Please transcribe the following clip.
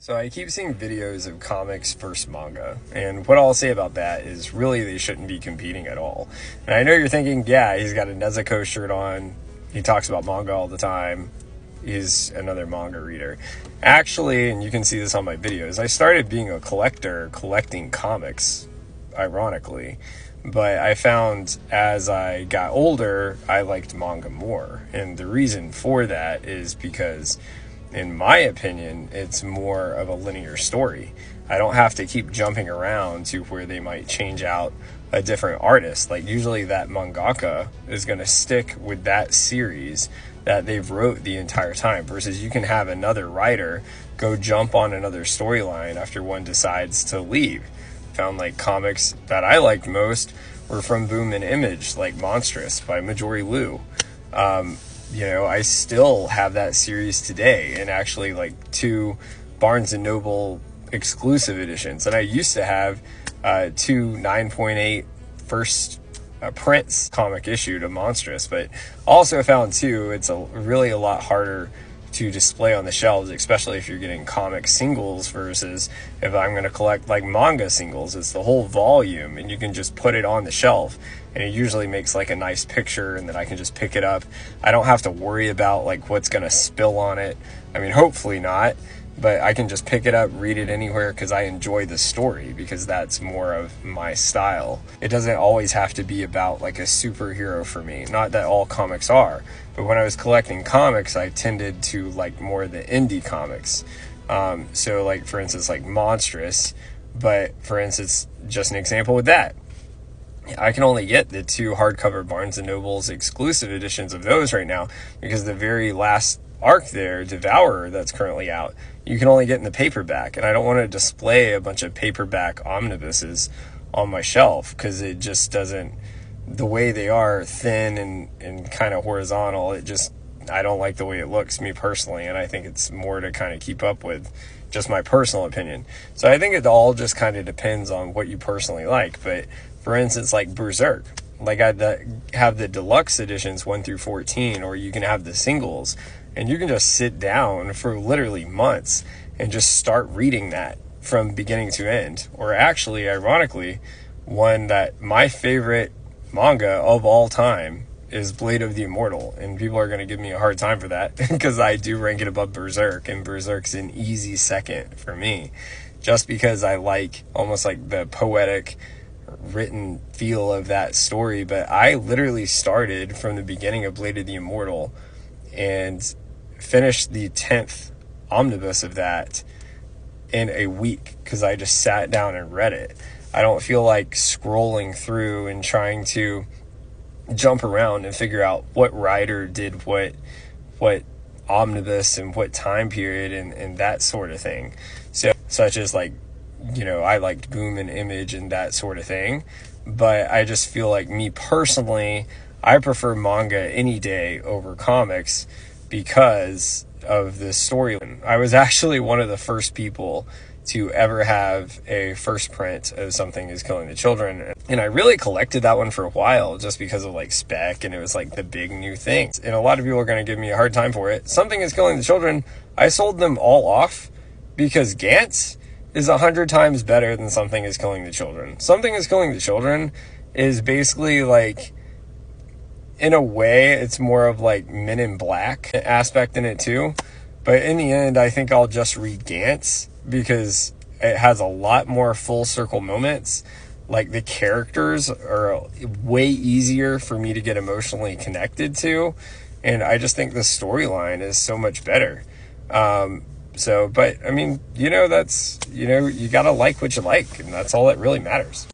So I keep seeing videos of comics versus manga, and what I'll say about that is really they shouldn't be competing at all. And I know you're thinking, yeah, he's got a Nezuko shirt on, he talks about manga all the time, he's another manga reader. Actually, and you can see this on my videos, I started being a collector collecting comics, ironically, but I found as I got older, I liked manga more. And the reason for that is because, in my opinion, it's more of a linear story. I don't have to keep jumping around to where they might change out a different artist. Like, usually that mangaka is going to stick with that series that they've wrote the entire time, versus you can have another writer go jump on another storyline after one decides to leave. Found like comics that I liked most were from Boom and Image, like Monstrous by Majori Liu. I still have that series today, and actually like 2 Barnes & Noble exclusive editions. And I used to have 2 9.8 first prints comic issued of Monstrous, but also found too, it's really a lot harder to display on the shelves, especially if you're getting comic singles versus if I'm going to collect like manga singles. It's the whole volume, and you can just put it on the shelf, and it usually makes like a nice picture, and then I can just pick it up. I don't have to worry about like what's going to spill on it. I mean, hopefully not, but I can just pick it up, read it anywhere, because I enjoy the story, because that's more of my style. It doesn't always have to be about like a superhero for me. Not that all comics are, but when I was collecting comics, I tended to like more the indie comics. So like, for instance, like Monstrous, but for instance, just an example with that, I can only get the 2 hardcover Barnes & Noble's exclusive editions of those right now, because the very last arc there, Devourer, that's currently out, you can only get in the paperback, and I don't want to display a bunch of paperback omnibuses on my shelf, because it just doesn't, the way they are thin and kind of horizontal, I don't like the way it looks, me personally, and I think it's more to kind of keep up with just my personal opinion. So I think it all just kind of depends on what you personally like. But for instance, like Berserk, like I have the deluxe editions 1 through 14, or you can have the singles, and you can just sit down for literally months and just start reading that from beginning to end. Or actually, ironically, one that my favorite manga of all time is Blade of the Immortal, and people are going to give me a hard time for that because I do rank it above Berserk, and Berserk's an easy second for me, just because I like almost like the poetic written feel of that story. But I literally started from the beginning of Blade of the Immortal and finished the 10th omnibus of that in a week, because I just sat down and read it. I don't feel like scrolling through and trying to jump around and figure out what writer did what omnibus and what time period and that sort of thing. So, such as like, I liked Boom and Image and that sort of thing. But I just feel like, me personally, I prefer manga any day over comics because of the story. I was actually one of the first people to ever have a first print of Something is Killing the Children, and I really collected that one for a while just because of like spec, and it was like the big new thing, and a lot of people are going to give me a hard time for it. Something is Killing the Children, I sold them all off because Gantz is 100 times better than Something is Killing the Children. Something is Killing the Children is basically like, in a way, it's more of like Men in Black aspect in it too. But in the end, I think I'll just read Gantz because it has a lot more full circle moments. Like, the characters are way easier for me to get emotionally connected to. And I just think the storyline is so much better. But I mean, you gotta like what you like, and that's all that really matters.